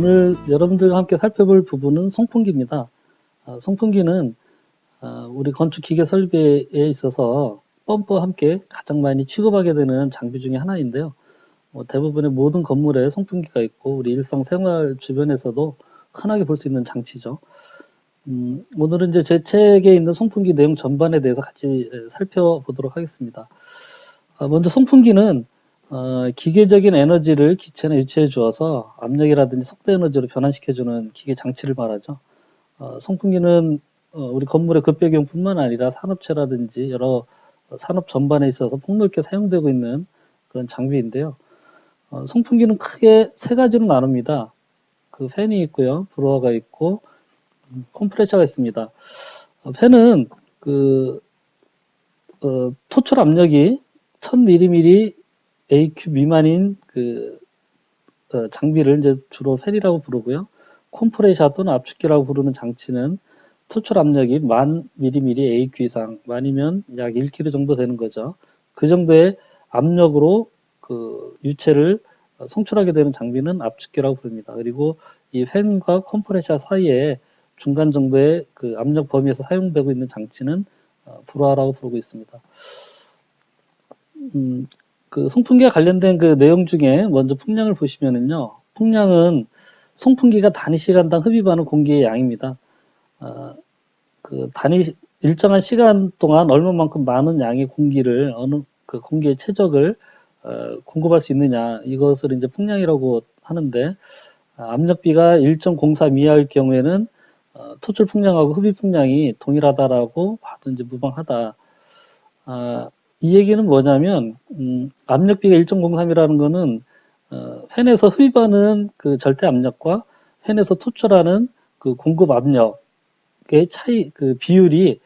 오늘 여러분들과 함께 살펴볼 부분은 송풍기입니다. 송풍기는 우리 건축 기계 설비에 있어서 펌프와 함께 가장 많이 취급하게 되는 장비 중에 하나인데요. 대부분의 모든 건물에 송풍기가 있고 우리 일상생활 주변에서도 흔하게 볼 수 있는 장치죠. 오늘은 이제 제 책에 있는 송풍기 내용 전반에 대해서 같이 살펴보도록 하겠습니다. 먼저 송풍기는 기계적인 에너지를 기체에 유치해 주어서 압력이라든지 속도 에너지로 변환시켜주는 기계 장치를 말하죠. 송풍기는 우리 건물의 급배경뿐만 아니라 산업체라든지 여러 산업 전반에 있어서 폭넓게 사용되고 있는 그런 장비인데요. 송풍기는 크게 세 가지로 나눕니다. 그 팬이 있고요, 브로어가 있고 컴프레셔가 있습니다. 팬은 토출 압력이 1000mm AQ 미만인 장비를 이제 주로 팬이라고 부르고요. 컴프레셔 또는 압축기라고 부르는 장치는 토출 압력이 1000mm AQ 이상, 만이면 약 1kg 정도 되는 거죠. 그 정도의 압력으로 그 유체를 송출하게 되는 장비는 압축기라고 부릅니다. 그리고 이 팬과 컴프레셔 사이에 중간 정도의 그 압력 범위에서 사용되고 있는 장치는 브로어라고 부르고 있습니다. 그 송풍기와 관련된 그 내용 중에 먼저 풍량을 보시면은요, 풍량은 송풍기가 단위 시간당 흡입하는 공기의 양입니다. 일정한 시간 동안 얼마만큼 많은 양의 공기를 그 공기의 최적을 공급할 수 있느냐, 이것을 이제 풍량이라고 하는데, 압력비가 1.03 이하일 경우에는 토출 풍량하고 흡입 풍량이 동일하다라고 봐도 이제 무방하다. 이 얘기는 뭐냐면 압력비가 1.03이라는 거는 팬에서 흡입하는 그 절대 압력과 팬에서 토출하는 그 공급 압력의 차이, 그 비율이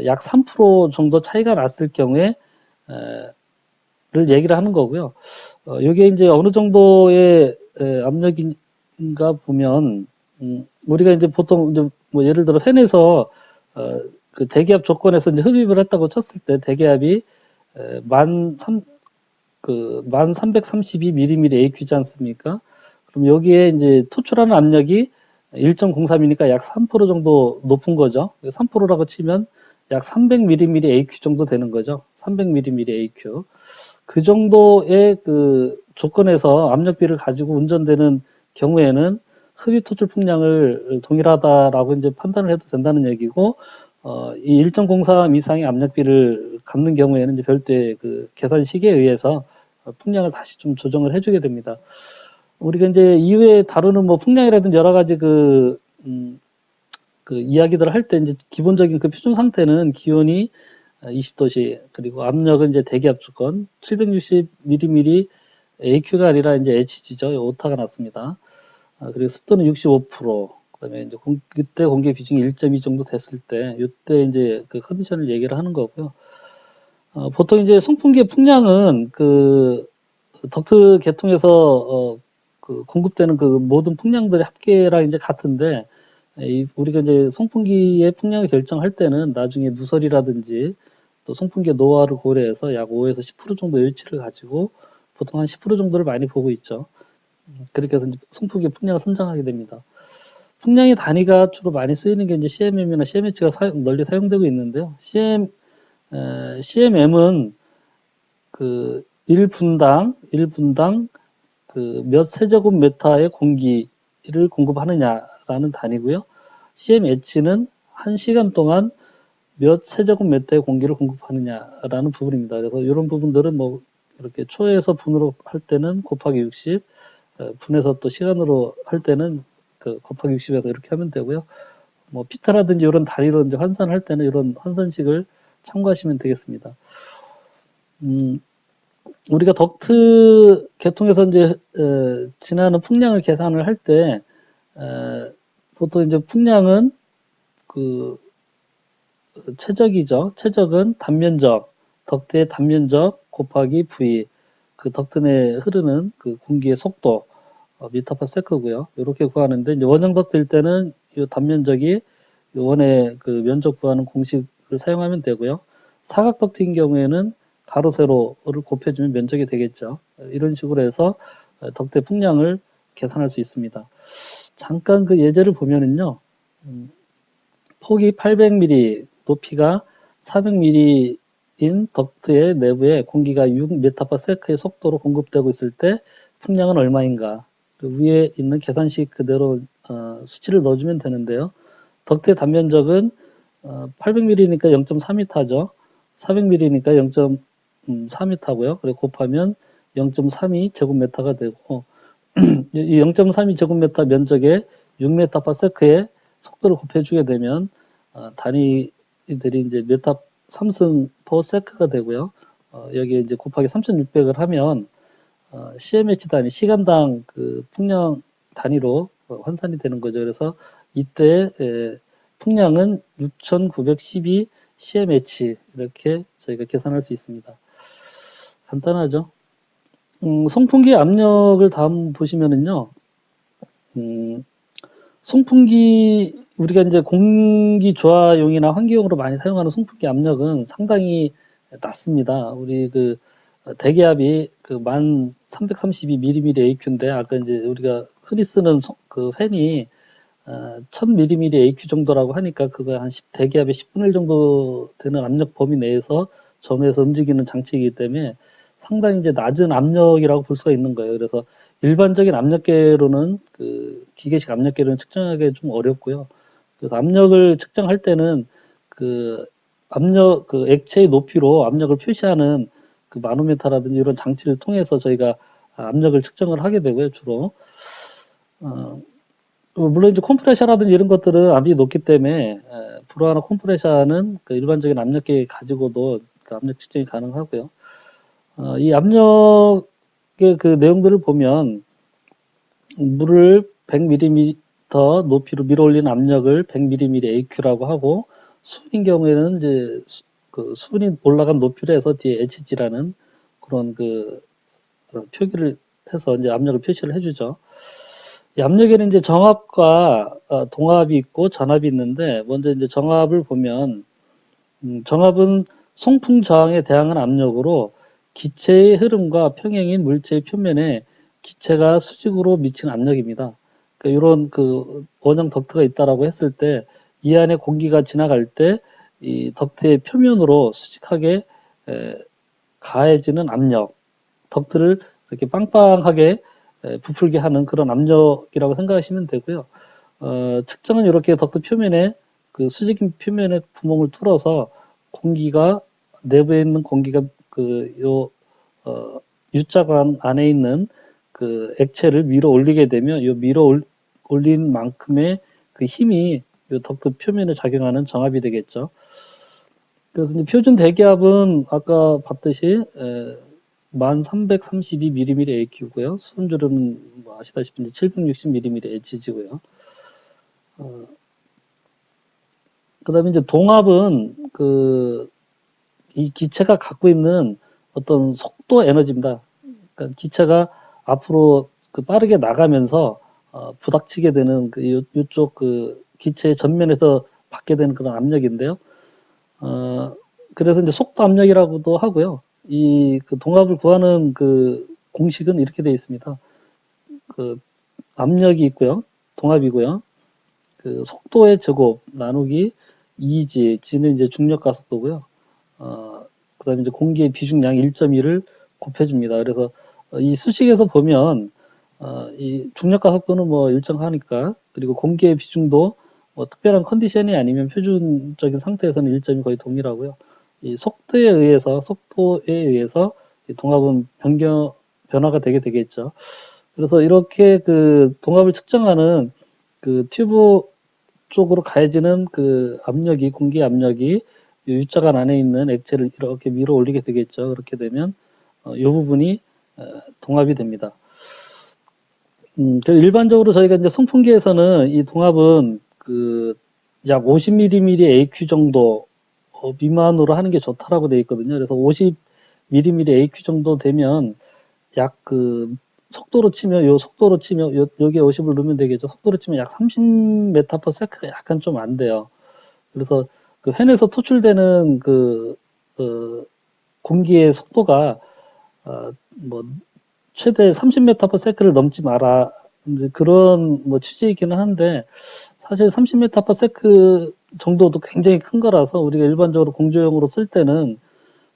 약 3% 정도 차이가 났을 경우에 를 얘기를 하는 거고요. 이게 이제 어느 정도의 압력인가 보면 우리가 이제 보통 이제 뭐 예를 들어 팬에서 그 대기압 조건에서 이제 흡입을 했다고 쳤을 때 대기압이 1332mm AQ지 않습니까? 그럼 여기에 이제 토출하는 압력이 1.03이니까 약 3% 정도 높은 거죠. 3%라고 치면 약 300mm AQ 정도 되는 거죠. 300mm AQ. 그 정도의 그 조건에서 압력비를 가지고 운전되는 경우에는 흡입 토출 풍량을 동일하다라고 이제 판단을 해도 된다는 얘기고, 이 1.03 이상의 압력비를 갖는 경우에는 이제 별도의 그 계산 시기에 의해서 풍량을 다시 좀 조정을 해주게 됩니다. 우리가 이제 이후에 다루는 뭐 풍량이라든지 여러 가지 그 이야기들을 할 때 이제 기본적인 그 표준 상태는 기온이 20도씨, 그리고 압력은 이제 대기압 조건 760mm AQ가 아니라 이제 HG죠. 오타가 났습니다. 그리고 습도는 65%, 그다음에 이제 그때 공기 비중이 1.2 정도 됐을 때, 이때 이제 그 컨디션을 얘기를 하는 거고요. 보통 이제 송풍기의 풍량은 그 덕트 계통에서 그 공급되는 그 모든 풍량들의 합계랑 이제 같은데, 우리가 이제 송풍기의 풍량을 결정할 때는 나중에 누설이라든지 또 송풍기의 노화를 고려해서 약 5에서 10% 정도 여유치를 가지고 보통 한 10% 정도를 많이 보고 있죠. 그렇게 해서 이제 송풍기의 풍량을 선정하게 됩니다. 풍량의 단위가 주로 많이 쓰이는 게 이제 CMM이나 CMH가 널리 사용되고 있는데요. CMM은 그 1분당 그 몇 세제곱미터의 공기를 공급하느냐라는 단위고요. CMH는 1시간 동안 몇 세제곱미터의 공기를 공급하느냐라는 부분입니다. 그래서 이런 부분들은 뭐 이렇게 초에서 분으로 할 때는 곱하기 60, 분에서 또 시간으로 할 때는 그 곱하기 60에서 이렇게 하면 되고요. 뭐 피타라든지 이런 단위로 이제 환산할 때는 이런 환산식을 참고하시면 되겠습니다. 우리가 덕트 계통에서 이제 지나는 풍량을 계산을 할 때 보통 이제 풍량은 그 최적이죠. 최적은 단면적, 덕트의 단면적 곱하기 V, 그 덕트 내에 흐르는 그 공기의 속도 미터퍼세크고요. 이렇게 구하는데 이제 원형 덕트일 때는 이 단면적이 원의 그 면적 구하는 공식을 사용하면 되고요. 사각 덕트인 경우에는 가로 세로를 곱해주면 면적이 되겠죠. 이런 식으로 해서 덕트의 풍량을 계산할 수 있습니다. 잠깐 그 예제를 보면은요, 폭이 800mm, 높이가 400mm인 덕트의 내부에 공기가 6m/s의 속도로 공급되고 있을 때 풍량은 얼마인가? 그 위에 있는 계산식 그대로 수치를 넣어주면 되는데요. 덕트의 단면적은 800mm니까 0.4m죠. 400mm니까 0.4m고요. 그리고 곱하면 0.32 제곱미터가 되고 이 0.32 제곱미터 면적에 6m/s의 속도를 곱해주게 되면 단위들이 이제 메타 3승 per s 되고요. 여기에 이제 곱하기 3,600을 하면 CMH 단위 시간당 그 풍량 단위로 환산이 되는 거죠. 그래서 이때 풍량은 6,912 CMH 이렇게 저희가 계산할 수 있습니다. 간단하죠. 송풍기 압력을 다음 보시면은요. 송풍기 우리가 이제 공기 조화용이나 환기용으로 많이 사용하는 송풍기 압력은 상당히 낮습니다. 우리 그 대기압이 그 1332mm AQ인데 아까 이제 우리가 흔히 쓰는 그 팬이 1000mm AQ 정도라고 하니까 그거 한 대기압의 10분의 1 정도 되는 압력 범위 내에서 전후에서 움직이는 장치이기 때문에 상당히 이제 낮은 압력이라고 볼 수가 있는 거예요. 그래서 일반적인 압력계로는 그 기계식 압력계로는 측정하기 좀 어렵고요. 그래서 압력을 측정할 때는 그 압력 그 액체의 높이로 압력을 표시하는 그 마노메터라든지 이런 장치를 통해서 저희가 압력을 측정을 하게 되고요. 주로 물론 이제 컴프레셔라든지 이런 것들은 압력이 높기 때문에 불어하나 컴프레셔는 그 일반적인 압력계 가지고도 그 압력 측정이 가능하고요. 이 압력의 그 내용들을 보면 물을 100mm 높이로 밀어올리는 압력을 100mm AQ라고 하고 수은인 경우에는 이제 그 수은이 올라간 높이로 해서 뒤에 HG라는 그런 그 표기를 해서 이제 압력을 표시를 해주죠. 이 압력에는 이제 정압과 동압이 있고 전압이 있는데 먼저 이제 정압을 보면 정압은 송풍 저항에 대항하는 압력으로 기체의 흐름과 평행인 물체의 표면에 기체가 수직으로 미치는 압력입니다. 그러니까 이런 그 원형 덕트가 있다라고 했을 때 이 안에 공기가 지나갈 때 이 덕트의 표면으로 수직하게 가해지는 압력, 덕트를 이렇게 빵빵하게 부풀게 하는 그런 압력이라고 생각하시면 되고요. 측정은 이렇게 덕트 표면에 그 수직인 표면에 구멍을 뚫어서 공기가 내부에 있는 공기가 U자관 안에 있는 그 액체를 밀어 올리게 되면 이 밀어 올린 만큼의 그 힘이 이 덕트 표면에 작용하는 정압이 되겠죠. 그래서 이제 표준 대기압은 아까 봤듯이 1332mm AQ고요. 수은주로는 뭐 아시다시피 760mm HG고요. 그다음에 이제 동압은 이 기체가 갖고 있는 어떤 속도 에너지입니다. 그러니까 기체가 앞으로 그 빠르게 나가면서 부닥치게 되는 이쪽 그 기체의 전면에서 받게 되는 그런 압력인데요. 그래서 이제 속도 압력이라고도 하고요. 그 동압을 구하는 그 공식은 이렇게 되어 있습니다. 그 압력이 있고요. 동압이고요. 그 속도의 제곱 나누기 2g, g는 이제 중력가 속도고요. 그 다음에 이제 공기의 비중량 1.1을 곱해줍니다. 그래서 이 수식에서 보면 이 중력가 속도는 뭐 일정하니까 그리고 공기의 비중도 뭐 특별한 컨디션이 아니면 표준적인 상태에서는 1점이 거의 동일하고요. 이 속도에 의해서 이 동압은 변화가 되게 되겠죠. 그래서 이렇게 그 동압을 측정하는 그 튜브 쪽으로 가해지는 그 압력이 공기 압력이 U자관 안에 있는 액체를 이렇게 밀어 올리게 되겠죠. 그렇게 되면 이 부분이 동압이 됩니다. 일반적으로 저희가 이제 송풍기에서는 이 동압은 그 약 50mm AQ 정도 미만으로 하는 게 좋다라고 되어 있거든요. 그래서 50mm AQ 정도 되면 약 그 속도로 치면 여기에 50을 넣으면 되겠죠. 속도로 치면 약 30m/s가 약간 좀 안 돼요. 그래서 그 팬에서 토출되는 공기의 속도가 뭐 최대 30m/s를 넘지 이제 그런 뭐 취지이기는 한데, 사실 30m/s 정도도 굉장히 큰 거라서 우리가 일반적으로 공조용으로 쓸 때는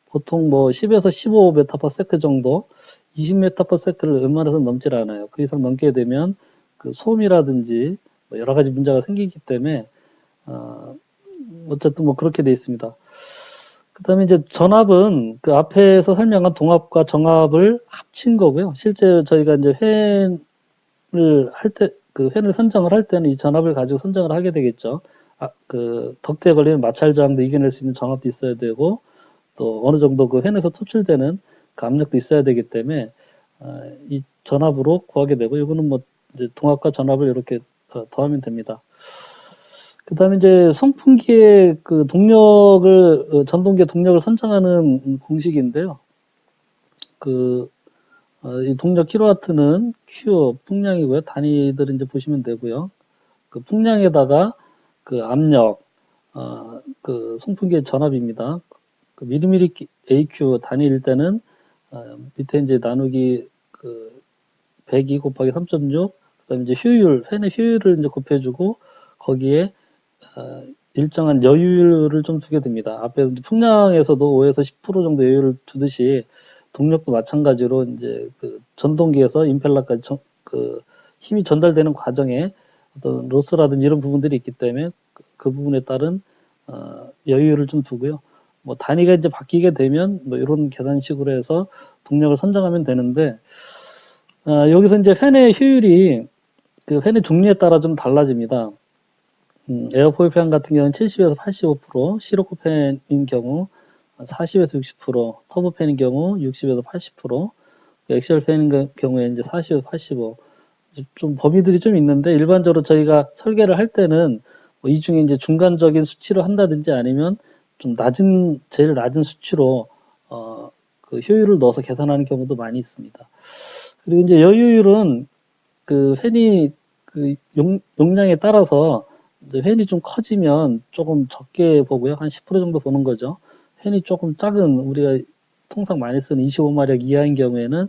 보통 뭐 10에서 15m/s 정도, 20m/s를 웬만해서 넘질 않아요. 그 이상 넘게 되면 그 소음이라든지 뭐 여러 가지 문제가 생기기 때문에 어쨌든 뭐 그렇게 돼 있습니다. 그다음에 이제 전압은 그 앞에서 설명한 동압과 정압을 합친 거고요. 실제 저희가 이제 팬을 할 때, 그 팬을 선정을 할 때는 이 전압을 가지고 선정을 하게 되겠죠. 그 덕트에 걸리는 마찰 저항도 이겨낼 수 있는 전압도 있어야 되고, 또 어느 정도 그 팬에서 토출되는 그 압력도 있어야 되기 때문에 이 전압으로 구하게 되고, 이거는 뭐 이제 동압과 전압을 이렇게 더하면 됩니다. 그 다음에 이제 선풍기의 그 동력을, 전동기의 동력을 선정하는 공식인데요. 이 동력 킬로와트는 Q, 풍량이고요. 단위들 이제 보시면 되고요. 그 풍량에다가 그 압력, 그 선풍기의 전압입니다. 그 미리미리 AQ 단위일 때는, 밑에 이제 나누기 그 102 곱하기 3.6, 그 다음에 이제 효율, 팬의 효율을 이제 곱해주고, 거기에 일정한 여유를 좀 두게 됩니다. 앞에 풍량에서도 5에서 10% 정도 여유를 두듯이 동력도 마찬가지로 이제 그 전동기에서 임펠러까지 그 힘이 전달되는 과정에 어떤 로스라든지 이런 부분들이 있기 때문에 그 부분에 따른 여유를 좀 두고요. 뭐 단위가 이제 바뀌게 되면 뭐 이런 계산식으로 해서 동력을 선정하면 되는데, 여기서 이제 팬의 효율이 그 팬의 종류에 따라 좀 달라집니다. 에어포일 팬 같은 경우는 70에서 85%, 시로코 팬인 경우 40에서 60%, 터보 팬인 경우 60에서 80%, 엑셀 팬인 경우에 이제 40에서 85. 좀 범위들이 좀 있는데, 일반적으로 저희가 설계를 할 때는 뭐이 중에 이제 중간적인 수치로 한다든지 아니면 좀 제일 낮은 수치로 그 효율을 넣어서 계산하는 경우도 많이 있습니다. 그리고 이제 여유율은 그 팬이 그 용량에 따라서 이제 팬이 좀 커지면 조금 적게 보고요. 한 10% 정도 보는 거죠. 팬이 조금 작은, 우리가 통상 많이 쓰는 25마력 이하인 경우에는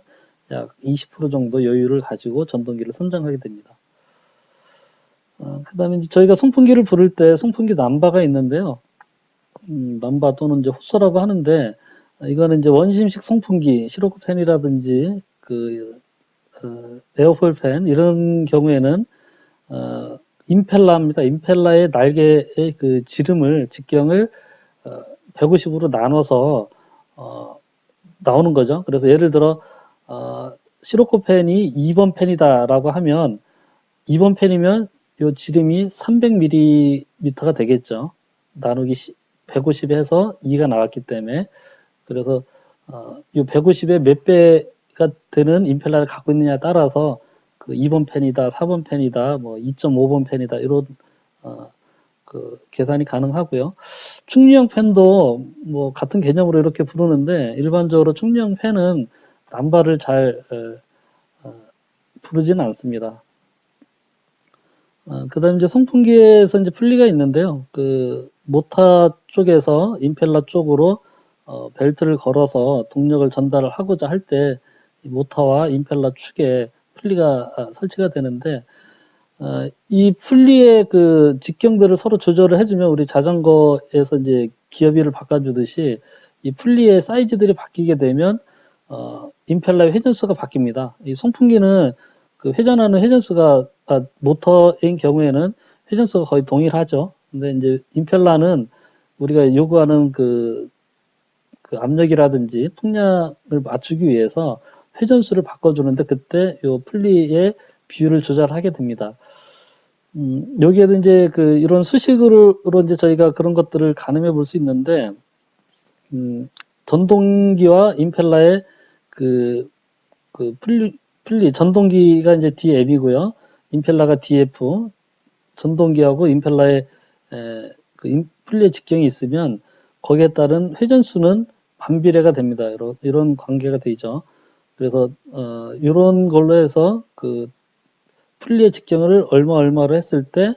약 20% 정도 여유를 가지고 전동기를 선정하게 됩니다. 그 다음에 저희가 송풍기를 부를 때 송풍기 넘바가 있는데요. 넘바 또는 이제 호스라고 하는데, 이거는 이제 원심식 송풍기, 시로코 팬이라든지 에어포일 팬 이런 경우에는 임펠러입니다. 임펠러의 날개의 그 직경을 150으로 나눠서 나오는 거죠. 그래서 예를 들어 시로코 팬이 2번 팬이다라고 하면 2번 팬이면 요 지름이 300mm가 되겠죠. 나누기 150 해서 2가 나왔기 때문에. 그래서 요 150의 몇 배가 되는 임펠러를 갖고 있느냐에 따라서 그 2번 팬이다, 4번 팬이다, 뭐 2.5번 팬이다 이런 그 계산이 가능하고요. 충류형 팬도 뭐 같은 개념으로 이렇게 부르는데, 일반적으로 충류형 팬은 남바를 잘 부르지는 않습니다. 그 다음에 이제 송풍기에서 이제 분리가 있는데요. 그 모터 쪽에서 임펠러 쪽으로 벨트를 걸어서 동력을 전달을 하고자 할 때 모터와 임펠러 축에 분리가 설치가 되는데, 이 분리의 그 직경들을 서로 조절을 해주면 우리 자전거에서 이제 기어비를 바꿔주듯이 이 분리의 사이즈들이 바뀌게 되면 임펠러의 회전수가 바뀝니다. 이 송풍기는 그 회전하는 회전수가 모터인 경우에는 회전수가 거의 동일하죠. 근데 이제 임펠러는 우리가 요구하는 그 압력이라든지 풍량을 맞추기 위해서 회전수를 바꿔주는데, 그때 요 분리의 비율을 조절하게 됩니다. 여기에도 이제 이런 수식으로 이제 저희가 그런 것들을 가늠해 볼 수 있는데, 전동기와 임펠러의 분리, 전동기가 이제 DM이고요. 임펠러가 DF, 전동기하고 임펠러의 분리의 직경이 있으면 거기에 따른 회전수는 반비례가 됩니다. 이런 관계가 되죠. 그래서 이런 걸로 해서 분리의 직경을 얼마로 했을 때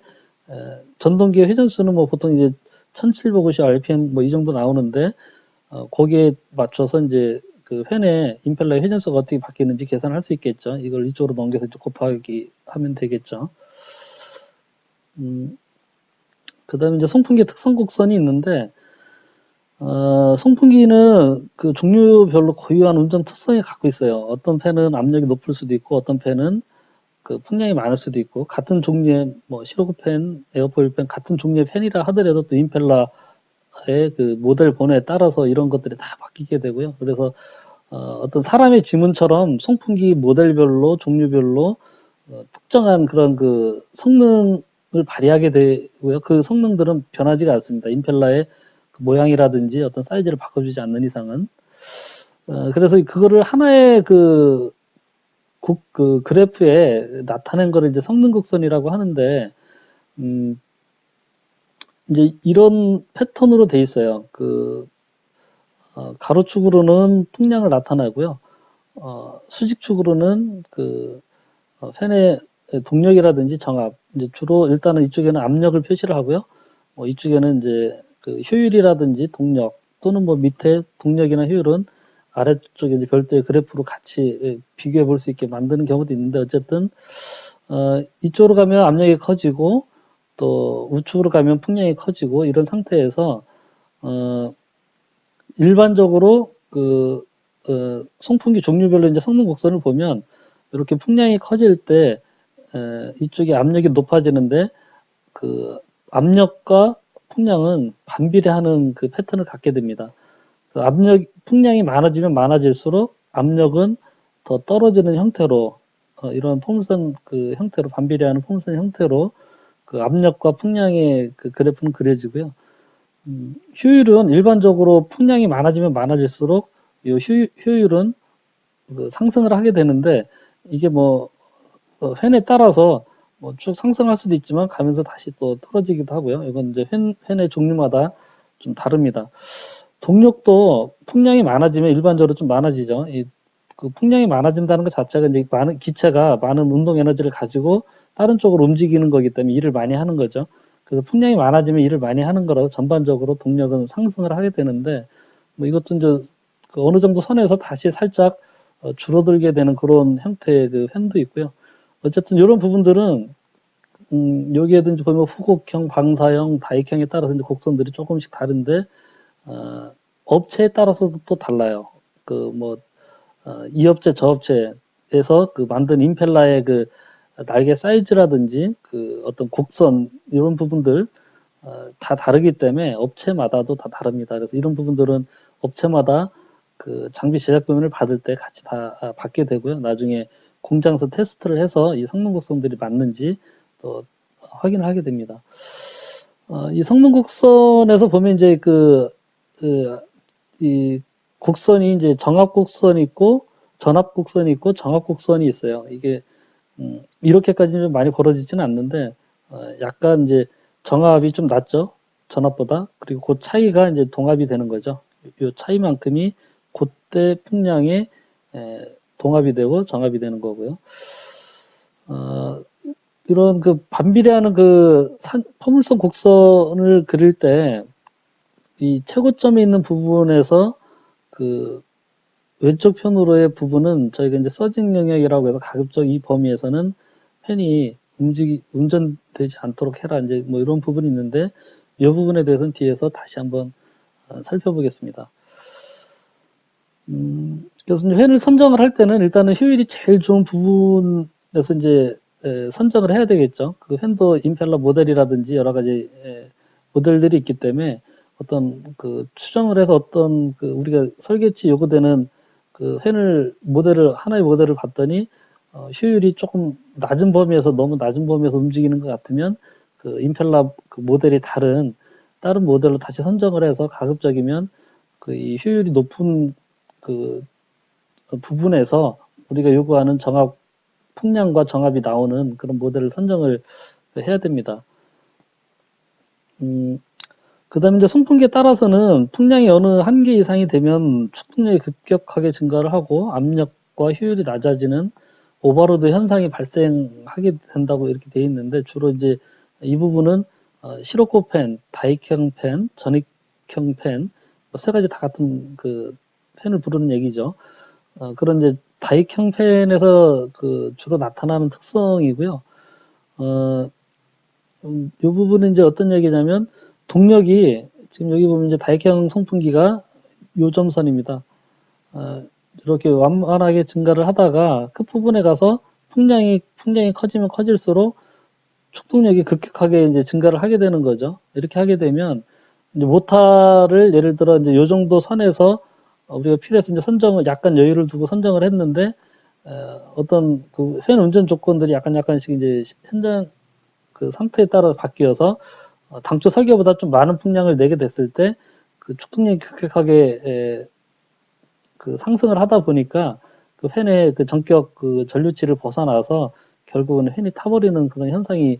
전동기의 회전수는 뭐 보통 이제 1750 rpm 뭐 이 정도 나오는데, 거기에 맞춰서 이제 그 팬의 임펠러의 회전수가 어떻게 바뀌는지 계산할 수 있겠죠. 이걸 이쪽으로 넘겨서 이제 곱하기 하면 되겠죠. 그 다음에 이제 송풍기의 특성 곡선이 있는데, 송풍기는 그 종류별로 고유한 운전 특성이 갖고 있어요. 어떤 팬은 압력이 높을 수도 있고, 어떤 팬은 그 풍량이 많을 수도 있고, 같은 종류의 뭐 시로그 팬, 에어포일 팬 같은 종류의 팬이라 하더라도 또 임펠러의 그 모델 번호에 따라서 이런 것들이 다 바뀌게 되고요. 그래서 어떤 사람의 지문처럼 송풍기 모델별로 종류별로 특정한 그런 그 성능을 발휘하게 되고요. 그 성능들은 변하지가 않습니다. 임펠러의 그 모양이라든지 어떤 사이즈를 바꿔주지 않는 이상은. 그래서 그거를 하나의 그 그래프에 나타낸 거를 이제 성능 곡선이라고 하는데, 이제 이런 패턴으로 돼 있어요. 가로축으로는 풍량을 나타내고요. 수직축으로는 팬의 동력이라든지 정압, 이제 주로 일단은 이쪽에는 압력을 표시를 하고요. 이쪽에는 이제 그 효율이라든지 동력, 또는 뭐 밑에 동력이나 효율은 아래쪽에 이제 별도의 그래프로 같이 비교해 볼 수 있게 만드는 경우도 있는데, 어쨌든, 이쪽으로 가면 압력이 커지고, 또 우측으로 가면 풍량이 커지고, 이런 상태에서, 일반적으로 송풍기 종류별로 이제 성능 곡선을 보면, 이렇게 풍량이 커질 때, 이쪽에 압력이 높아지는데, 그 압력과 풍량은 반비례하는 그 패턴을 갖게 됩니다. 풍량이 많아지면 많아질수록 압력은 더 떨어지는 형태로, 이런 포물선 그 형태로 반비례하는 포물선 형태로 그 압력과 풍량의 그 그래프는 그려지고요. 효율은 일반적으로 풍량이 많아지면 많아질수록 이 효율은 상승을 하게 되는데, 이게 팬에 따라서 쭉 상승할 수도 있지만 가면서 다시 또 떨어지기도 하고요. 이건 이제 팬의 종류마다 좀 다릅니다. 동력도 풍량이 많아지면 일반적으로 좀 많아지죠. 그 풍량이 많아진다는 것 자체가 이제 기체가 많은 운동 에너지를 가지고 다른 쪽으로 움직이는 거기 때문에 일을 많이 하는 거죠. 그래서 풍량이 많아지면 일을 많이 하는 거라서 전반적으로 동력은 상승을 하게 되는데, 이것도 이제 어느 정도 선에서 다시 살짝 줄어들게 되는 그런 형태의 그 팬도 있고요. 어쨌든 이런 부분들은 여기에도 이제 보면 후곡형, 방사형, 다익형에 따라서 이제 곡선들이 조금씩 다른데, 업체에 따라서도 또 달라요. 이 업체, 저 업체에서 만든 임펠러의 그 날개 사이즈라든지 어떤 곡선, 이런 부분들, 다 다르기 때문에 업체마다도 다 다릅니다. 그래서 이런 부분들은 업체마다 그 장비 제작비용을 받을 때 같이 다 받게 되고요. 나중에 공장에서 테스트를 해서 이 성능 곡선들이 맞는지 또 확인을 하게 됩니다. 이 성능 곡선에서 보면 이제 이 곡선이 이제 정압 곡선이 있고 전압 곡선이 있고 정압 곡선이 있어요. 이게 이렇게까지 좀 많이 벌어지지는 않는데, 약간 이제 정압이 좀 낮죠, 전압보다. 그리고 그 차이가 이제 동압이 되는 거죠. 이 차이만큼이 그때 풍량에 동압이 되고 정압이 되는 거고요. 이런 반비례하는 포물선 곡선을 그릴 때 이 최고점에 있는 부분에서 왼쪽 편으로의 부분은 저희가 이제 서징 영역이라고 해서 가급적 이 범위에서는 팬이 운전되지 않도록 해라, 이제 이런 부분이 있는데, 이 부분에 대해서는 뒤에서 다시 한번 살펴보겠습니다. 그래서 이제 팬을 선정을 할 때는 일단은 효율이 제일 좋은 부분에서 이제 선정을 해야 되겠죠. 그 팬도 임펠러 모델이라든지 여러 가지 모델들이 있기 때문에 어떤 추정을 해서 어떤 우리가 설계치 요구되는 하나의 모델을 봤더니 효율이 조금 낮은 범위에서, 너무 낮은 범위에서 움직이는 것 같으면 임펠러 모델이 다른 모델로 다시 선정을 해서 가급적이면 이 효율이 높은 부분에서 우리가 요구하는 풍량과 정압이 나오는 그런 모델을 선정을 해야 됩니다. 그 다음에 이제 송풍기에 따라서는 풍량이 어느 한계 이상이 되면 축풍력이 급격하게 증가를 하고 압력과 효율이 낮아지는 오버로드 현상이 발생하게 된다고 이렇게 되어 있는데, 주로 이제 이 부분은 시로코 팬, 다익형 팬, 전익형 팬, 세 가지 다 같은 팬을 부르는 얘기죠. 그런 이제 다익형 팬에서 그 주로 나타나는 특성이고요. 이 부분은 이제 어떤 얘기냐면 동력이 지금 여기 보면 이제 다익형 송풍기가 요점선입니다. 이렇게 완만하게 증가를 하다가 끝부분에 가서 풍량이 커지면 커질수록 축동력이 급격하게 이제 증가를 하게 되는 거죠. 이렇게 하게 되면 이제 모타를 예를 들어 이제 요 정도 선에서 우리가 필요해서 이제 선정을 약간 여유를 두고 선정을 했는데 어떤 그 팬 운전 조건들이 약간씩 이제 현장 그 상태에 따라 바뀌어서 당초 설계보다 좀 많은 풍량을 내게 됐을 때 그 축동력이 급격하게 그 상승을 하다 보니까 그 팬의 그 전격 그 전류치를 벗어나서 결국은 팬이 타버리는 그런 현상이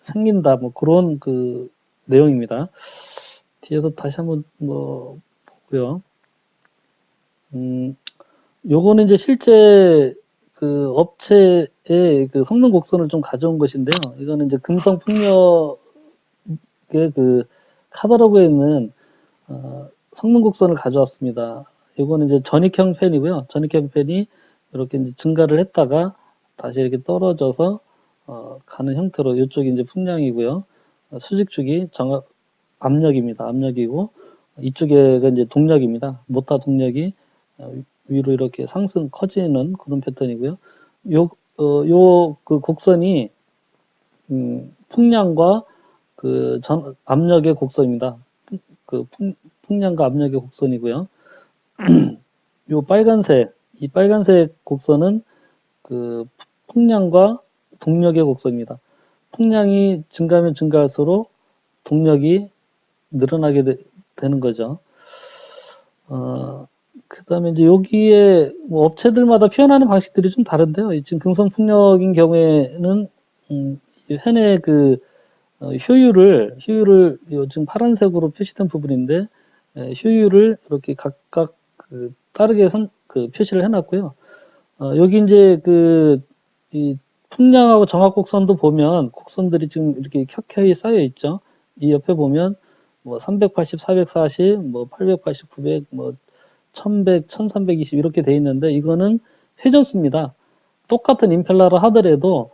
생긴다. 뭐 그런 그 내용입니다. 뒤에서 다시 한번 뭐 보고요. 요거는 이제 실제 그 업체의 그 성능 곡선을 좀 가져온 것인데요. 이거는 이제 금성 풍력의 그 카탈로그에 있는 성능 곡선을 가져왔습니다. 이거는 이제 전익형 팬이고요. 전익형 팬이 이렇게 이제 증가를 했다가 다시 이렇게 떨어져서 가는 형태로 이쪽이 이제 풍량이고요. 수직축이 압력입니다. 압력이고 이쪽에가 이제 동력입니다. 모타 동력이 위로 이렇게 커지는 그런 패턴이고요. 그 곡선이 풍량과 그 압력의 곡선입니다. 그 풍량과 압력의 곡선이고요. 이 빨간색 곡선은 그 풍량과 동력의 곡선입니다. 풍량이 증가하면 증가할수록 동력이 늘어나게 되는 거죠. 그 다음에 이제 여기에 뭐 업체들마다 표현하는 방식들이 좀 다른데요. 지금 금성풍력인 경우에는, 팬의 그, 효율을 지금 파란색으로 표시된 부분인데, 효율을 이렇게 각각 그 다르게 표시를 해놨고요. 여기 이제 이 풍량하고 정압 곡선도 보면 곡선들이 지금 이렇게 켜켜이 쌓여 있죠. 이 옆에 보면 뭐 380, 440, 뭐 880, 900, 뭐 1100, 1320 이렇게 돼 있는데 이거는 회전수입니다. 똑같은 임펠러를 하더라도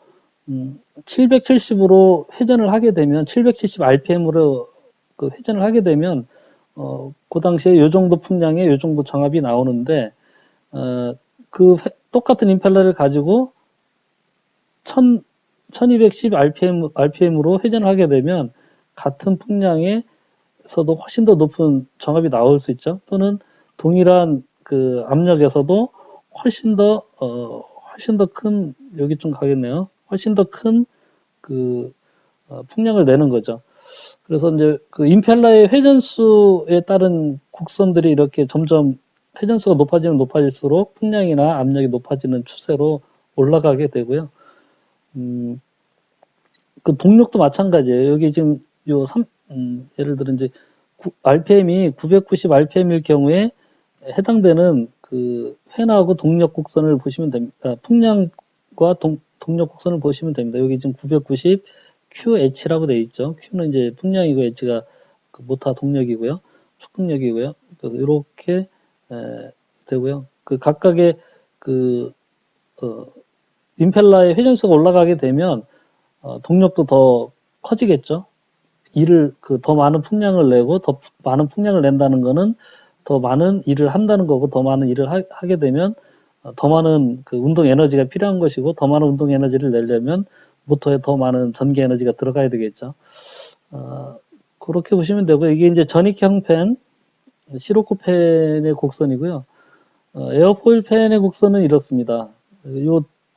770으로 회전을 하게 되면 770 RPM으로 그 회전을 하게 되면 그 당시에 요 정도 풍량에 요 정도 정압이 나오는데 똑같은 임펠러를 가지고 1210 RPM으로 회전을 하게 되면 같은 풍량에서도 훨씬 더 높은 정압이 나올 수 있죠. 또는 동일한 그 압력에서도 훨씬 더 큰, 여기 좀 가겠네요. 훨씬 더 큰 풍량을 내는 거죠. 그래서 이제 그 임펠러의 회전수에 따른 곡선들이 이렇게 점점 회전수가 높아지면 높아질수록 풍량이나 압력이 높아지는 추세로 올라가게 되고요. 그 동력도 마찬가지예요. 여기 지금 예를 들어 이제 RPM이 990 RPM일 경우에 해당되는 그 팬하고 동력 곡선을 보시면 됩니다. 풍량과 동력 곡선을 보시면 됩니다. 여기 지금 990 QH라고 되어 있죠. Q는 이제 풍량이고 H가 그 모타 동력이고요. 축동력이고요. 그래서 이렇게 되고요. 그 각각의 임펠러의 회전수가 올라가게 되면 동력도 더 커지겠죠. 더 많은 풍량을 내고 더 많은 풍량을 낸다는 거는 더 많은 일을 한다는 거고 더 많은 일을 하게 되면 더 많은 그 운동 에너지가 필요한 것이고 더 많은 운동 에너지를 내려면 모터에 더 많은 전기 에너지가 들어가야 되겠죠. 그렇게 보시면 되고 이게 이제 전익형 팬, 시로코 팬의 곡선이고요. 에어포일 팬의 곡선은 이렇습니다.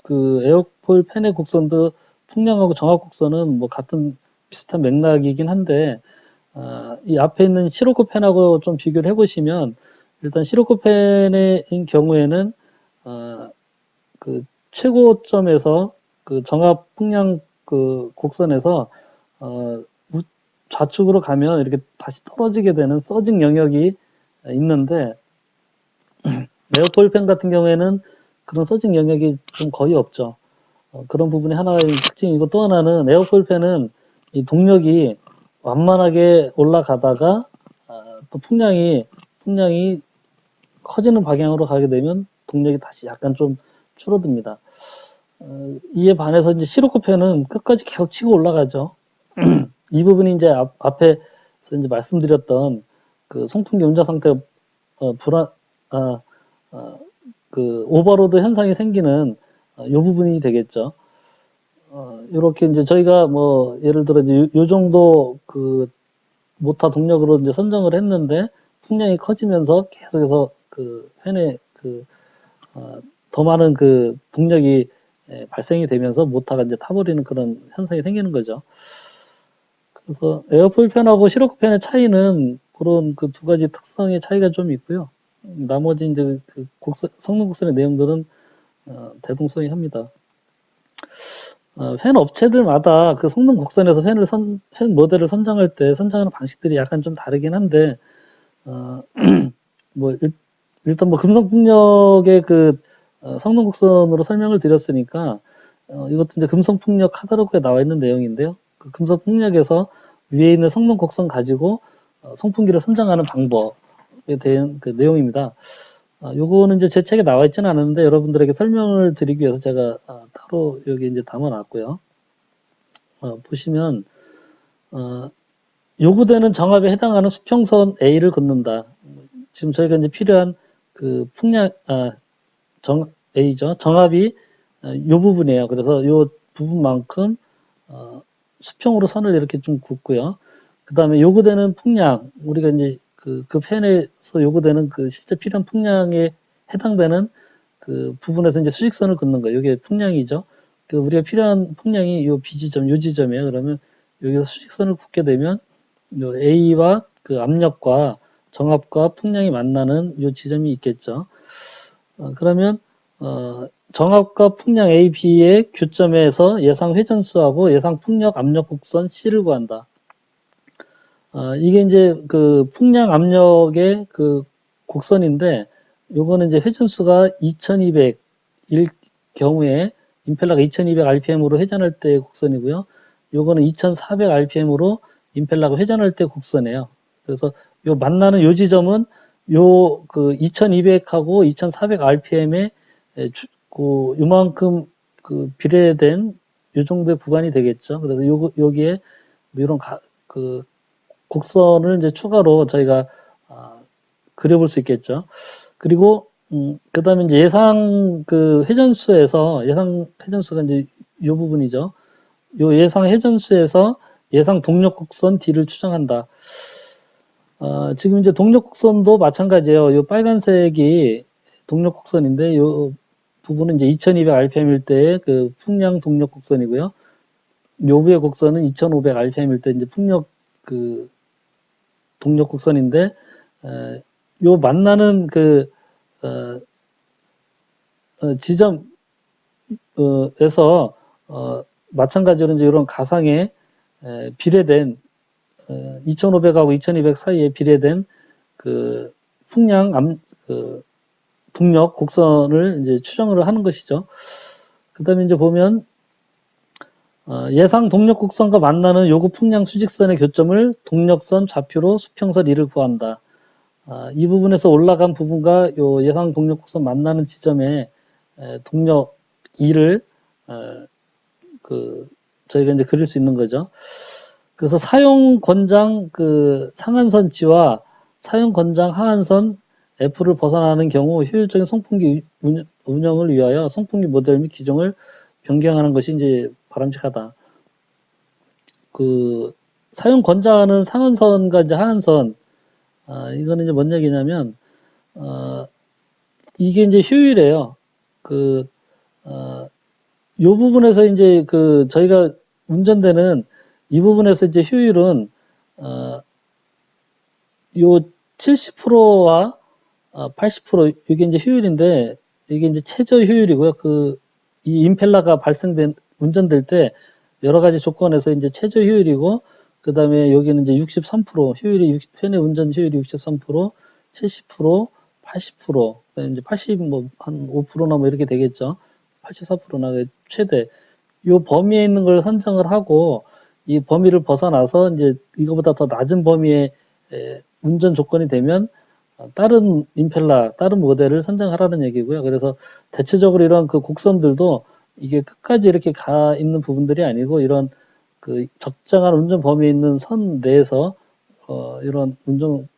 그 에어포일 팬의 곡선도 풍량하고 정압 곡선은 뭐 비슷한 맥락이긴 한데 이 앞에 있는 시로코 팬하고 좀 비교를 해보시면 일단 시로코 팬의 경우에는 그 최고점에서 그 정압 풍량 그 곡선에서 좌측으로 가면 이렇게 다시 떨어지게 되는 서징 영역이 있는데 에어포일 팬 같은 경우에는 그런 서징 영역이 좀 거의 없죠. 그런 부분이 하나의 특징이고 또 하나는 에어포일 팬은 이 동력이 완만하게 올라가다가 또 풍량이 커지는 방향으로 가게 되면 동력이 다시 약간 좀 줄어듭니다. 이에 반해서 이제 시로코펜은 끝까지 계속 치고 올라가죠. 이 부분이 이제 앞에서 이제 말씀드렸던 그 송풍기 운자 상태 그 오버로드 현상이 생기는 이 부분이 되겠죠. 이렇게 이제 저희가 뭐 예를 들어 이제 요 정도 그 모터 동력으로 이제 선정을 했는데 풍량이 커지면서 계속해서 그 팬에 더 많은 그 동력이 발생이 되면서 모터가 이제 타버리는 그런 현상이 생기는 거죠. 그래서 에어포일 팬하고 시로코펜의 차이는 그런 그 두 가지 특성의 차이가 좀 있고요. 나머지 이제 그 성능 곡선의 내용들은 대동소이합니다. 팬 업체들마다 그 성능 곡선에서 팬 모델을 선정할 때 선정하는 방식들이 약간 좀 다르긴 한데, 뭐, 일단 뭐 금성풍력의 그 성능 곡선으로 설명을 드렸으니까, 이것도 이제 금성풍력 카탈로그에 나와 있는 내용인데요. 그 금성풍력에서 위에 있는 성능 곡선 가지고 송풍기를 선정하는 방법에 대한 그 내용입니다. 요거는 이제 제 책에 나와 있지는 않은데 여러분들에게 설명을 드리기 위해서 제가 따로 여기 이제 담아 놨고요. 보시면 요구되는 정압에 해당하는 수평선 A를 걷는다. 지금 저희가 이제 필요한 그 풍량 A죠. 정압이 요 부분이에요. 그래서 요 부분만큼 수평으로 선을 이렇게 좀 긋고요. 그 다음에 요구되는 풍량, 우리가 이제 그 팬에서 요구되는 그 실제 필요한 풍량에 해당되는 그 부분에서 이제 수직선을 긋는 거예요. 이게 풍량이죠. 그 우리가 필요한 풍량이 요 B지점, 요 지점이에요. 그러면 여기서 수직선을 긋게 되면 요 A와 그 압력과 정압과 풍량이 만나는 요 지점이 있겠죠. 그러면 정압과 풍량 A, B의 교점에서 예상 회전수하고 예상 풍력 압력 곡선 C를 구한다. 이게 이제 그 풍량 압력의 그 곡선인데, 요거는 이제 회전수가 2200일 경우에 임펠러가 2200rpm으로 회전할 때의 곡선이고요. 요거는 2400rpm으로 임펠러가 회전할 때 곡선이에요. 그래서 요 만나는 요 지점은 요 그 2200하고 2400rpm의 요만큼 그 비례된 요 정도의 구간이 되겠죠. 그래서 여기에 뭐 이런 그 곡선을 이제 추가로 저희가 그려볼 수 있겠죠. 그리고 그 다음에 이제 예상 회전수가 이제 요 부분이죠. 요 예상 회전수에서 예상 동력 곡선 D를 추정한다. 지금 이제 동력 곡선도 마찬가지예요. 요 빨간색이 동력 곡선인데 요 부분은 이제 2200rpm일 때의 그 풍량 동력 곡선이고요. 요 위의 곡선은 2500rpm일 때 이제 풍력 그 동력 곡선인데, 요 만나는 그 지점에서 마찬가지로 이제 이런 가상의 비례된 2500하고 2200 사이에 비례된 그 풍량 동력 곡선을 이제 추정을 하는 것이죠. 그 다음에 이제 보면 예상 동력 곡선과 만나는 요구 풍량 수직선의 교점을 동력선 좌표로 수평선 2를 구한다. 이 부분에서 올라간 부분과 요 예상 동력 곡선 만나는 지점에 동력 2를 저희가 이제 그릴 수 있는 거죠. 그래서 사용 권장 상한선치와 사용 권장 하한선 F를 벗어나는 경우 효율적인 송풍기 운영을 위하여 송풍기 모델 및 기종을 변경하는 것이 이제 바람직하다. 사용 권장하는 상한선과 이제 하한선, 이거는 이제 뭔 얘기냐면, 이게 이제 효율이에요. 요 부분에서 이제 저희가 운전되는 이 부분에서 이제 효율은, 요 70%와 80% 이게 이제 효율인데, 이게 이제 최저 효율이고요. 이 임펠러가 운전될 때 여러 가지 조건에서 이제 최저 효율이고, 그 다음에 여기는 이제 63% 팬의 운전 효율이 63%, 70%, 80%, 그다음에 이제 80, 한 5%나 이렇게 되겠죠. 84%나 최대. 요 범위에 있는 걸 선정을 하고, 이 범위를 벗어나서 이제 이거보다 더 낮은 범위의 운전 조건이 되면, 다른 임펠라, 다른 모델을 선정하라는 얘기고요. 그래서 대체적으로 이런 그 곡선들도 이게 끝까지 이렇게 가 있는 부분들이 아니고 이런 그 적정한 운전 범위에 있는 선 내에서 이런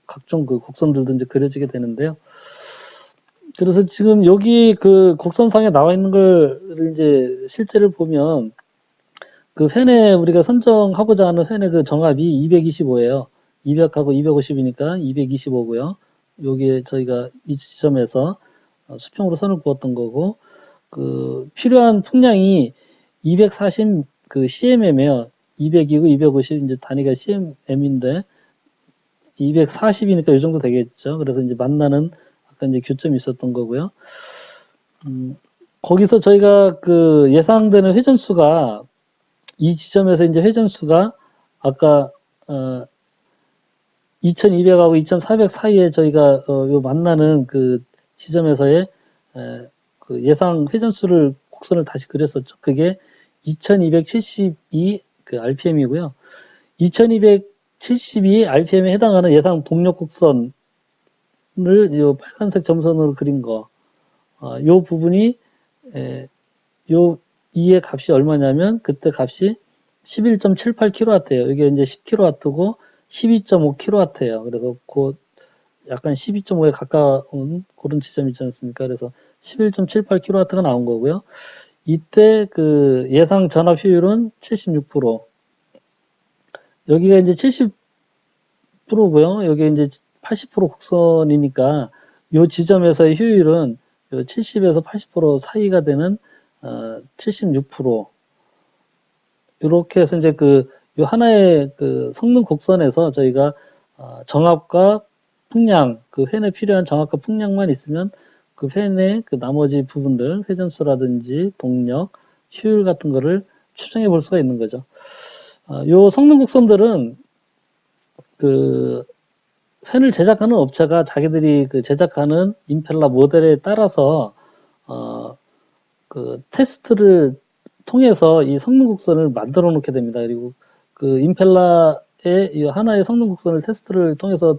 각종 그 곡선들도 이제 그려지게 되는데요. 그래서 지금 여기 그 곡선상에 나와 있는 걸 이제 실제를 보면 그 펜에 우리가 선정하고자 하는 펜의 그 정합이 225예요. 200하고 250이니까 225고요. 여기에 저희가 이 지점에서 수평으로 선을 그었던 거고, 그 필요한 풍량이 240 그 CMM이에요. 200이고 250 이제 단위가 CMM인데 240이니까 이 정도 되겠죠. 그래서 이제 만나는 아까 이제 교점이 있었던 거고요. 거기서 저희가 그 예상되는 회전수가 이 지점에서 이제 회전수가 아까 2200하고 2400 사이에 저희가 요 만나는 그 지점에서의 그 예상 회전수를 곡선을 다시 그렸었죠. 그게 2272 그 RPM이고요. 2272 RPM에 해당하는 예상 동력 곡선을 요 빨간색 점선으로 그린 거, 요 부분이 요 이의 값이 얼마냐면 그때 값이 11.78kW예요. 이게 이제 10kW고 12.5kW예요. 그래서 그 약간 12.5에 가까운 그런 지점이 있지 않습니까? 그래서 11.78kW가 나온 거고요. 이때 그 예상 전압 효율은 76%. 여기가 이제 70%고요. 여기 이제 80% 곡선이니까 요 지점에서의 효율은 70에서 80% 사이가 되는 76%. 이렇게 해서 이제 요 하나의 그 성능 곡선에서 저희가 정압과 풍량, 그 펜에 필요한 정압과 풍량만 있으면 그 펜의 그 나머지 부분들, 회전수라든지 동력, 효율 같은 거를 추정해 볼 수가 있는 거죠. 요 성능 곡선들은 그 펜을 제작하는 업체가 자기들이 그 제작하는 임펠라 모델에 따라서 그 테스트를 통해서 이 성능 곡선을 만들어 놓게 됩니다. 그리고 그 임펠라의 이 하나의 성능 곡선을 테스트를 통해서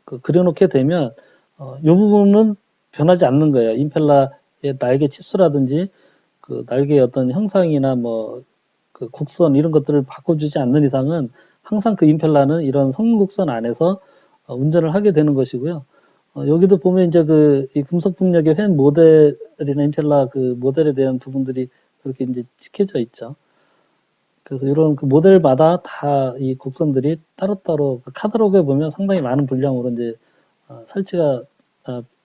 그 그려놓게 되면 이 부분은 변하지 않는 거예요. 임펠라의 날개 치수라든지 그 날개의 어떤 형상이나 뭐 그 곡선 이런 것들을 바꿔주지 않는 이상은 항상 그 임펠라는 이런 성능 곡선 안에서 운전을 하게 되는 것이고요. 여기도 보면 이제 이 금속 풍력의 펜 모델이나 임펠라 그 모델에 대한 부분들이 그렇게 이제 찍혀져 있죠. 그래서 이런 그 모델마다 다 이 곡선들이 따로따로 그 카탈로그에 보면 상당히 많은 분량으로 이제 설치가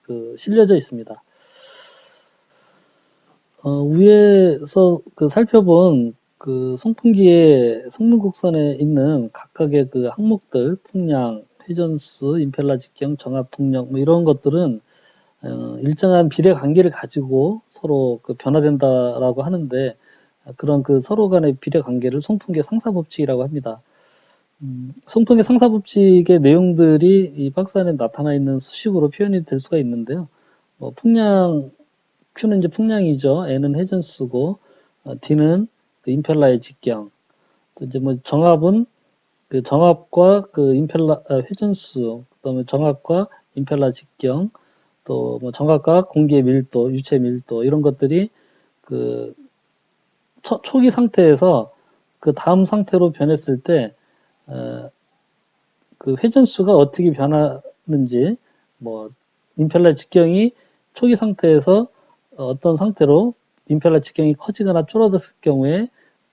그 실려져 있습니다. 위에서 그 살펴본 그 송풍기의 성능 곡선에 있는 각각의 그 항목들, 풍량, 회전수, 임펠라 직경, 정압, 동력 뭐 이런 것들은 일정한 비례 관계를 가지고 서로 그 변화된다라고 하는데 그런 그 서로 간의 비례 관계를 송풍계 상사법칙이라고 합니다. 송풍계 상사법칙의 내용들이 이 박스 안에 나타나 있는 수식으로 표현이 될 수가 있는데요. 풍량, Q는 이제 풍량이죠. N은 회전수고, D는 그 임펠라의 직경. 또 이제 뭐 정압은 그 정압과 그 임펠라 회전수, 그다음에 정압과 임펠라 직경, 또 뭐 정압과 공기의 밀도, 유체 밀도 이런 것들이 그 초기 상태에서 그 다음 상태로 변했을 때 그 회전수가 어떻게 변하는지, 뭐 임펠라 직경이 초기 상태에서 어떤 상태로 임펠라 직경이 커지거나 줄어들었을 경우에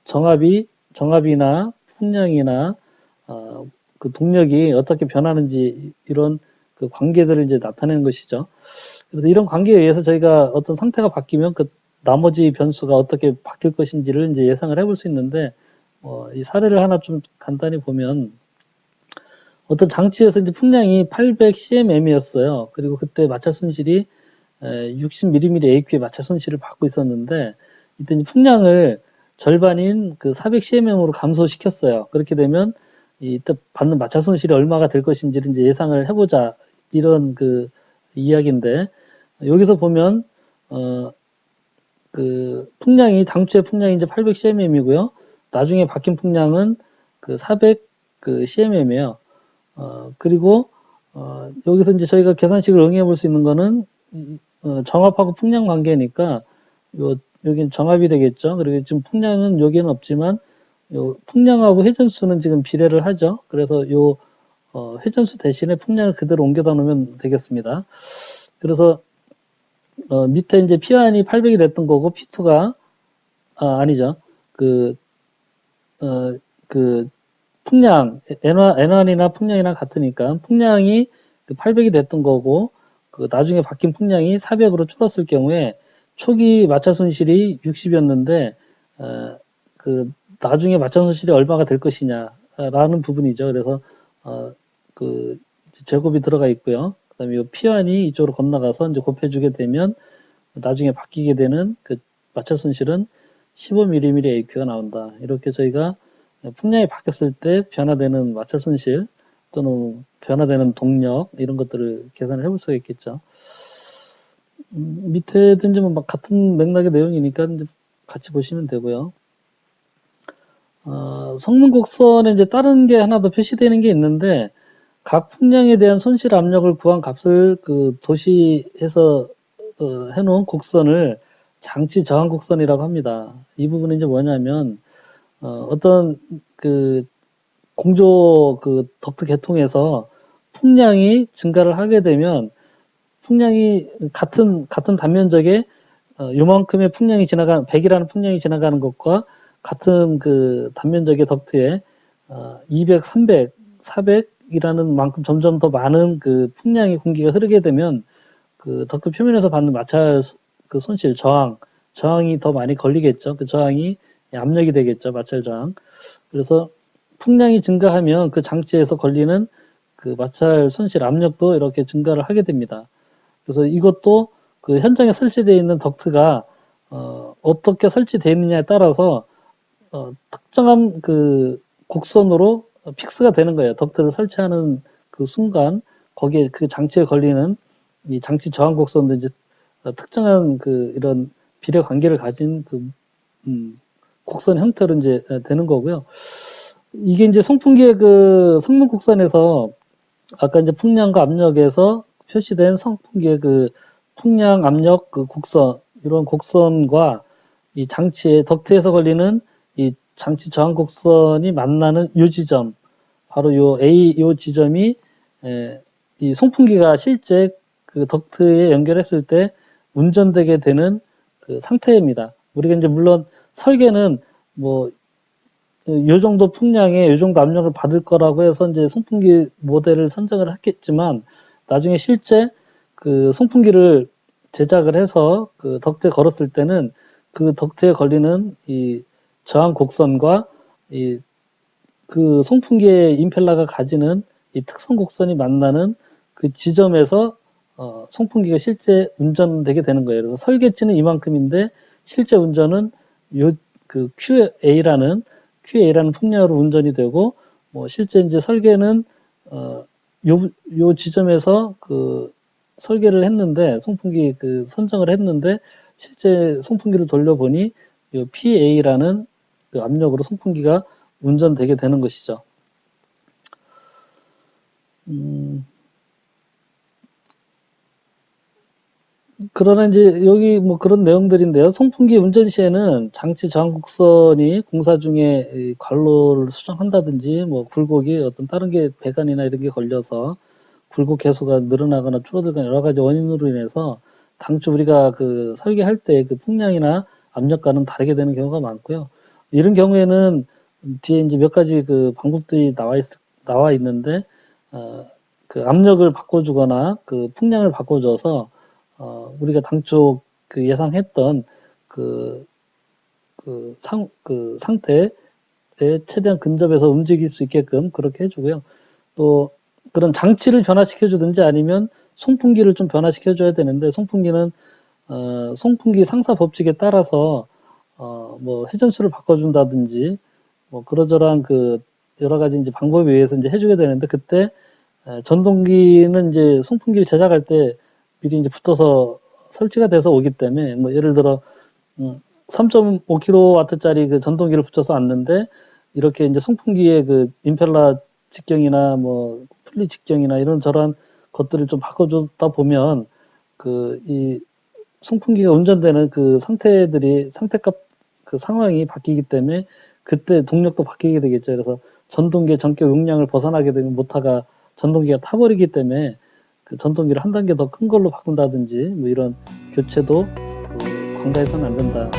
정압이나 풍량이나 그 동력이 어떻게 변하는지 이런 그 관계들을 이제 나타내는 것이죠. 그래서 이런 관계에 의해서 저희가 어떤 상태가 바뀌면 그 나머지 변수가 어떻게 바뀔 것인지를 이제 예상을 해볼 수 있는데, 이 사례를 하나 좀 간단히 보면, 어떤 장치에서 이제 풍량이 800cmm이었어요. 그리고 그때 마찰 손실이 60mm AQ의 마찰 손실을 받고 있었는데, 이때 이제 풍량을 절반인 그 400cmm으로 감소시켰어요. 그렇게 되면 이때 받는 마찰 손실이 얼마가 될 것인지를 이제 예상을 해보자, 이런 그 이야기인데, 여기서 보면 그 풍량이 당초의 풍량이 이제 800cmm이고요. 나중에 바뀐 풍량은 그 400 그 cmm이에요. 그리고 여기서 이제 저희가 계산식을 응용해 볼 수 있는 거는 정압하고 풍량 관계니까 여긴 정압이 되겠죠. 그리고 지금 풍량은 여기는 없지만 요 풍량하고 회전수는 지금 비례를 하죠. 그래서 회전수 대신에 풍량을 그대로 옮겨다 놓으면 되겠습니다. 그래서 밑에 이제 P1이 800이 됐던 거고 P2가 아니죠. 그 풍량 N1이나 풍량이랑 같으니까 풍량이 800이 됐던 거고 나중에 바뀐 풍량이 400으로 줄었을 경우에 초기 마찰 손실이 60이었는데 나중에 마찰 손실이 얼마가 될 것이냐라는 부분이죠. 그래서 제곱이 들어가 있고요. 그다음에 이 P1이 이쪽으로 건너가서 이제 곱해주게 되면 나중에 바뀌게 되는 마찰 손실은 15mm AQ가 나온다. 이렇게 저희가 풍량이 바뀌었을 때 변화되는 마찰 손실 또는 변화되는 동력 이런 것들을 계산을 해볼 수가 있겠죠. 밑에도 이제 뭐 같은 맥락의 내용이니까 이제 같이 보시면 되고요. 성능 곡선에 이제 다른 게 하나 더 표시되는 게 있는데 각 풍량에 대한 손실 압력을 구한 값을 도시에서 해놓은 곡선을 장치 저항 곡선이라고 합니다. 이 부분은 이제 뭐냐면 어떤 공조 덕트 계통에서 풍량이 증가를 하게 되면 풍량이 같은 단면적에 요만큼의 풍량이 100이라는 풍량이 지나가는 것과 같은 단면적의 덕트에 200, 300, 400이라는 만큼 점점 더 많은 풍량의 공기가 흐르게 되면 덕트 표면에서 받는 마찰 손실 저항이 더 많이 걸리겠죠. 그 저항이 압력이 되겠죠. 마찰 저항. 그래서 풍량이 증가하면 그 장치에서 걸리는 마찰 손실 압력도 이렇게 증가를 하게 됩니다. 그래서 이것도 현장에 설치되어 있는 덕트가 어떻게 설치되어 있느냐에 따라서 특정한 곡선으로 픽스가 되는 거예요. 덕트를 설치하는 순간 거기에 장치에 걸리는 이 장치 저항 곡선도 이제 특정한 이런 비례 관계를 가진 곡선 형태로 이제 되는 거고요. 이게 이제 송풍기의 성능 곡선에서 아까 이제 풍량과 압력에서 표시된 송풍기의 풍량 압력 곡선 이런 곡선과 이 장치의 덕트에서 걸리는 이 장치 저항 곡선이 만나는 요 지점 바로 요 지점이 이 송풍기가 실제 덕트에 연결했을 때 운전되게 되는 상태입니다. 우리가 이제 물론 설계는 요 정도 풍량에 요 정도 압력을 받을 거라고 해서 이제 송풍기 모델을 선정을 했겠지만 나중에 실제 송풍기를 제작을 해서 덕트에 걸었을 때는 덕트에 걸리는 이 저항 곡선과 송풍기의 임펠러가 가지는 이 특성 곡선이 만나는 지점에서 송풍기가 실제 운전되게 되는 거예요. 그래서 설계치는 이만큼인데 실제 운전은 QA라는 풍량으로 운전이 되고 실제 이제 설계는 요 지점에서 설계를 했는데 송풍기 선정을 했는데 실제 송풍기를 돌려보니 요 PA라는 압력으로 송풍기가 운전되게 되는 것이죠. 그러나 이제 여기 그런 내용들인데요. 송풍기 운전 시에는 장치 저항 곡선이 공사 중에 관로를 수정한다든지 굴곡이 어떤 다른 게 배관이나 이런 게 걸려서 굴곡 개수가 늘어나거나 줄어들거나 여러 가지 원인으로 인해서 당초 우리가 설계할 때 풍량이나 압력과는 다르게 되는 경우가 많고요. 이런 경우에는 뒤에 이제 몇 가지 방법들이 나와 있는데 압력을 바꿔주거나 풍량을 바꿔줘서 우리가 당초 예상했던 상태에 최대한 근접해서 움직일 수 있게끔 그렇게 해주고요. 또 그런 장치를 변화시켜주든지 아니면 송풍기를 좀 변화시켜줘야 되는데 송풍기는 송풍기 상사 법칙에 따라서 회전수를 바꿔준다든지 그러저러한 여러 가지 이제 방법에 의해서 이제 해주게 되는데 그때 전동기는 이제 송풍기를 제작할 때 미리 이제 붙어서 설치가 돼서 오기 때문에 예를 들어 3.5kW짜리 전동기를 붙여서 왔는데 이렇게 이제 송풍기의 임펠러 직경이나 풀리 직경이나 이런 저런 것들을 좀 바꿔주다 보면 이 송풍기가 운전되는 그 상태값 그 상황이 바뀌기 때문에 그때 동력도 바뀌게 되겠죠. 그래서 전동기의 전격 용량을 벗어나게 되면 모터가 전동기가 타버리기 때문에 그 전동기를 한 단계 더 큰 걸로 바꾼다든지 뭐 이런 교체도 관가해서는 안 된다.